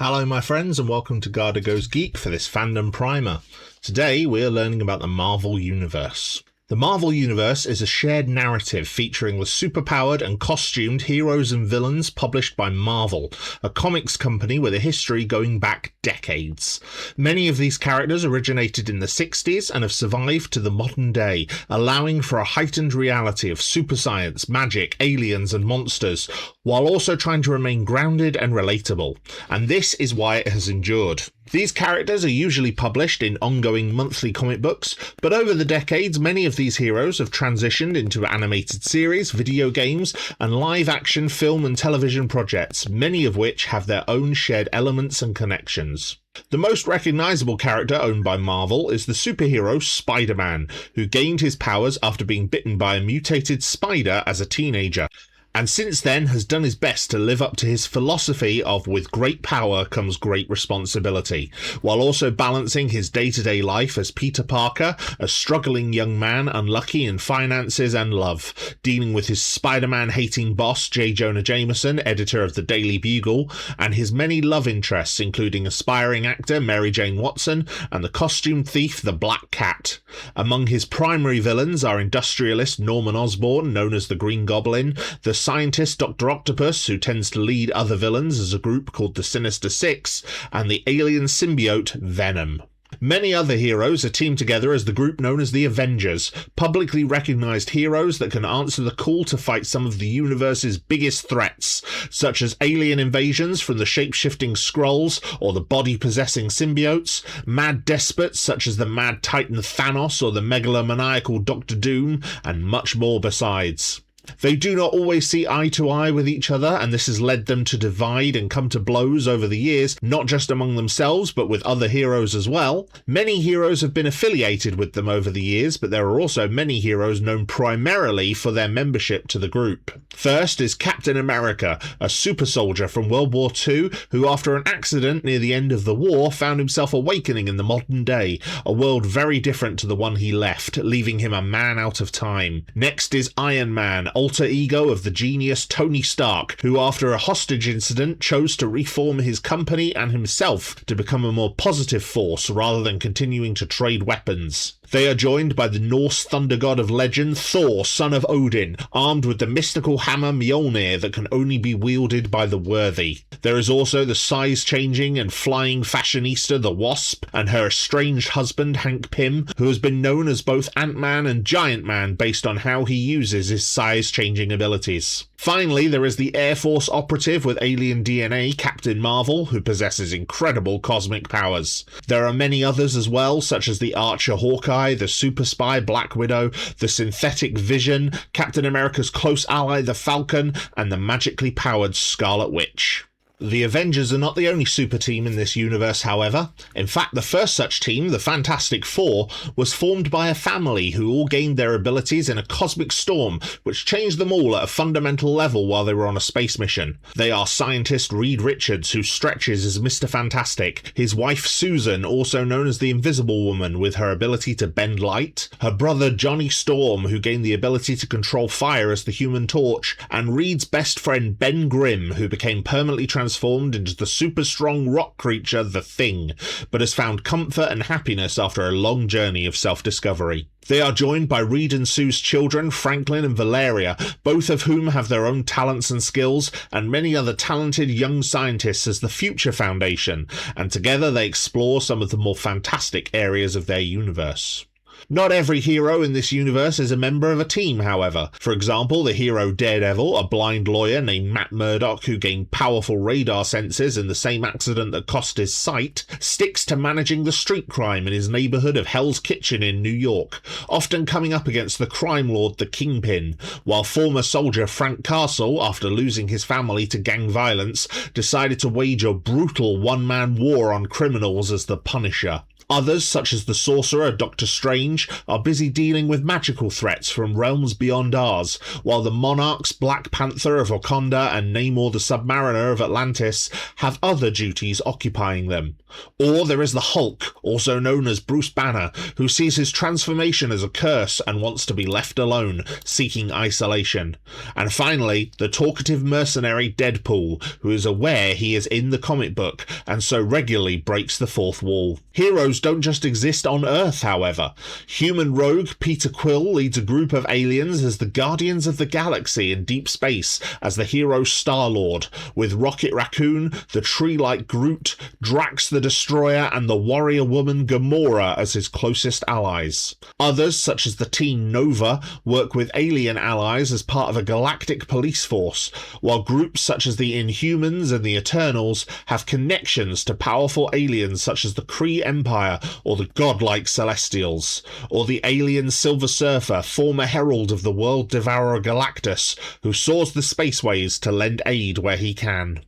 Hello my friends and welcome to Garhdo Goes Geek for this Fandom Primer. Today we are learning about the Marvel Universe. The Marvel Universe is a shared narrative featuring the superpowered and costumed heroes and villains published by Marvel, a comics company with a history going back decades. Many of these characters originated in the 60s and have survived to the modern day, allowing for a heightened reality of super science, magic, aliens and monsters, while also trying to remain grounded and relatable. And this is why it has endured. These characters are usually published in ongoing monthly comic books, but over the decades many of these heroes have transitioned into animated series, video games, and live-action film and television projects, many of which have their own shared elements and connections. The most recognisable character owned by Marvel is the superhero Spider-Man, who gained his powers after being bitten by a mutated spider as a teenager, and since then has done his best to live up to his philosophy of with great power comes great responsibility, while also balancing his day-to-day life as Peter Parker, a struggling young man unlucky in finances and love, dealing with his Spider-Man hating boss J. Jonah Jameson, editor of the Daily Bugle, and his many love interests including aspiring actor Mary Jane Watson and the costume thief the Black Cat. Among his primary villains are industrialist Norman Osborn, known as the Green Goblin, the scientist Dr. Octopus, who tends to lead other villains as a group called the Sinister Six, and the alien symbiote Venom. Many other heroes are teamed together as the group known as the Avengers, publicly recognised heroes that can answer the call to fight some of the universe's biggest threats, such as alien invasions from the shape-shifting Skrulls or the body-possessing symbiotes, mad despots such as the mad Titan Thanos or the megalomaniacal Doctor Doom, and much more besides. They do not always see eye to eye with each other, and this has led them to divide and come to blows over the years, not just among themselves but with other heroes as well. Many heroes have been affiliated with them over the years, but there are also many heroes known primarily for their membership to the group. First is Captain America, a super soldier from World War II who after an accident near the end of the war found himself awakening in the modern day, a world very different to the one he left, leaving him a man out of time. Next is Iron Man, alter ego of the genius Tony Stark, who after a hostage incident chose to reform his company and himself to become a more positive force rather than continuing to trade weapons. They are joined by the Norse thunder god of legend Thor, son of Odin, armed with the mystical hammer Mjolnir that can only be wielded by the worthy. There is also the size-changing and flying fashionista the Wasp, and her estranged husband Hank Pym, who has been known as both Ant-Man and Giant Man based on how he uses his size-changing abilities. Finally, there is the Air Force operative with alien DNA, Captain Marvel, who possesses incredible cosmic powers. There are many others as well, such as the Archer Hawkeye, the Super Spy Black Widow, the Synthetic Vision, Captain America's close ally the Falcon, and the magically powered Scarlet Witch. The Avengers are not the only super team in this universe, however. In fact, the first such team, the Fantastic Four, was formed by a family who all gained their abilities in a cosmic storm which changed them all at a fundamental level while they were on a space mission. They are scientist Reed Richards, who stretches as Mr. Fantastic, his wife Susan, also known as the Invisible Woman with her ability to bend light, her brother Johnny Storm, who gained the ability to control fire as the Human Torch, and Reed's best friend Ben Grimm, who became permanently transformed into the super strong rock creature The Thing, but has found comfort and happiness after a long journey of self-discovery. They are joined by Reed and Sue's children, Franklin and Valeria, both of whom have their own talents and skills, and many other talented young scientists as the Future Foundation, and together they explore some of the more fantastic areas of their universe. Not every hero in this universe is a member of a team, however. For example, the hero Daredevil, a blind lawyer named Matt Murdock who gained powerful radar senses in the same accident that cost his sight, sticks to managing the street crime in his neighbourhood of Hell's Kitchen in New York, often coming up against the crime lord the Kingpin, while former soldier Frank Castle, after losing his family to gang violence, decided to wage a brutal one-man war on criminals as the Punisher. Others, such as the Sorcerer Doctor Strange, are busy dealing with magical threats from realms beyond ours, while the Monarchs Black Panther of Wakanda and Namor the Submariner of Atlantis have other duties occupying them. Or there is the Hulk, also known as Bruce Banner, who sees his transformation as a curse and wants to be left alone, seeking isolation. And finally, the talkative mercenary Deadpool, who is aware he is in the comic book and so regularly breaks the fourth wall. Heroes don't just exist on Earth, however. Human rogue Peter Quill leads a group of aliens as the Guardians of the Galaxy in deep space as the hero Star-Lord, with Rocket Raccoon, the tree-like Groot, Drax the Destroyer and the warrior woman Gamora as his closest allies. Others, such as the Teen Nova, work with alien allies as part of a galactic police force, while groups such as the Inhumans and the Eternals have connections to powerful aliens such as the Kree Empire or the godlike Celestials, or the alien Silver Surfer, former herald of the world devourer Galactus, who soars the spaceways to lend aid where he can.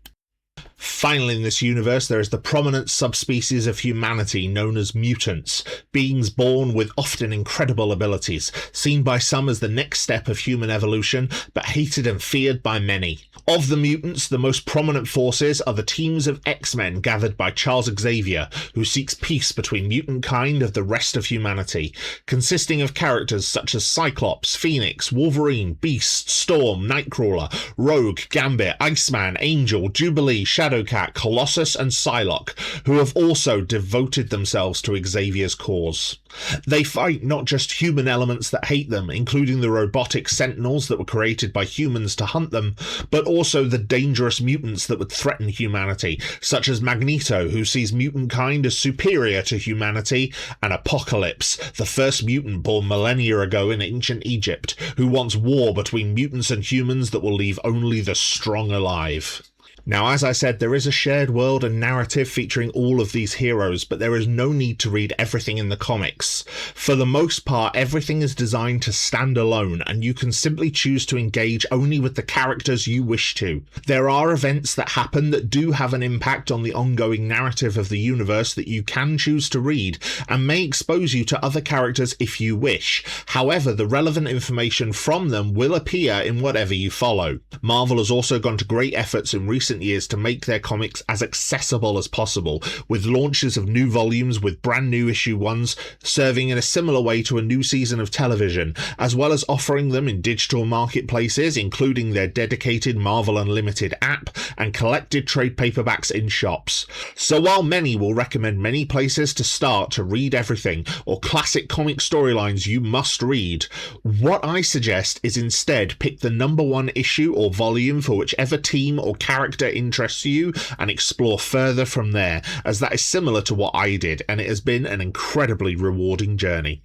Finally, in this universe, there is the prominent subspecies of humanity known as mutants, beings born with often incredible abilities, seen by some as the next step of human evolution, but hated and feared by many. Of the mutants, the most prominent forces are the teams of X-Men gathered by Charles Xavier, who seeks peace between mutant kind of the rest of humanity, consisting of characters such as Cyclops, Phoenix, Wolverine, Beast, Storm, Nightcrawler, Rogue, Gambit, Iceman, Angel, Jubilee, Shadowcat, Colossus and Psylocke, who have also devoted themselves to Xavier's cause. They fight not just human elements that hate them, including the robotic sentinels that were created by humans to hunt them, but also the dangerous mutants that would threaten humanity, such as Magneto, who sees mutant kind as superior to humanity, and Apocalypse, the first mutant born millennia ago in ancient Egypt, who wants war between mutants and humans that will leave only the strong alive. Now, as I said, there is a shared world and narrative featuring all of these heroes, but there is no need to read everything in the comics. For the most part, everything is designed to stand alone, and you can simply choose to engage only with the characters you wish to. There are events that happen that do have an impact on the ongoing narrative of the universe that you can choose to read, and may expose you to other characters if you wish. However, the relevant information from them will appear in whatever you follow. Marvel has also gone to great efforts in recent years to make their comics as accessible as possible, with launches of new volumes with brand new issue 1s serving in a similar way to a new season of television, as well as offering them in digital marketplaces, including their dedicated Marvel Unlimited app and collected trade paperbacks in shops. So while many will recommend many places to start to read everything, or classic comic storylines you must read, what I suggest is instead pick the #1 issue or volume for whichever team or character interests you and explore further from there, as that is similar to what I did, and it has been an incredibly rewarding journey.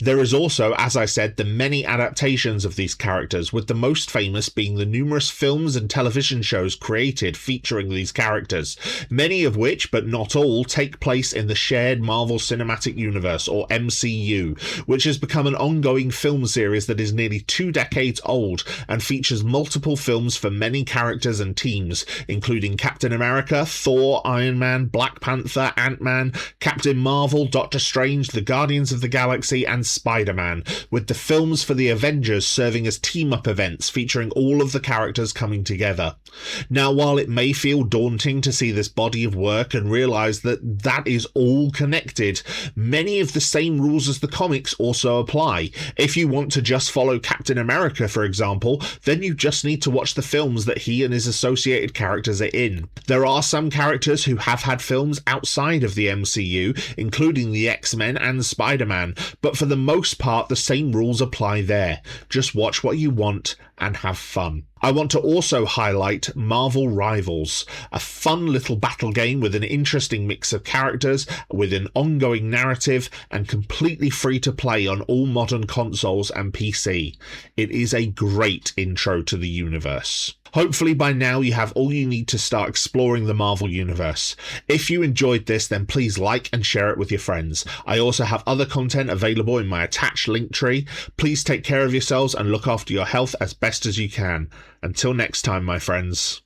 There is also, as I said, the many adaptations of these characters, with the most famous being the numerous films and television shows created featuring these characters, many of which, but not all, take place in the shared Marvel Cinematic Universe, or MCU, which has become an ongoing film series that is nearly 2 decades old and features multiple films for many characters and teams, including Captain America, Thor, Iron Man, Black Panther, Ant-Man, Captain Marvel, Doctor Strange, the Guardians of the Galaxy, and Spider-Man, with the films for the Avengers serving as team-up events featuring all of the characters coming together. Now, while it may feel daunting to see this body of work and realise that that is all connected, many of the same rules as the comics also apply. If you want to just follow Captain America, for example, then you just need to watch the films that he and his associated characters are in. There are some characters who have had films outside of the MCU, including the X-Men and Spider-Man, but for the most part the same rules apply there. Just watch what you want and have fun. I want to also highlight Marvel Rivals, a fun little battle game with an interesting mix of characters, with an ongoing narrative, and completely free to play on all modern consoles and PC. It is a great intro to the universe. Hopefully by now you have all you need to start exploring the Marvel Universe. If you enjoyed this, then please like and share it with your friends. I also have other content available in my attached link tree. Please take care of yourselves and look after your health as best as you can. Until next time, my friends.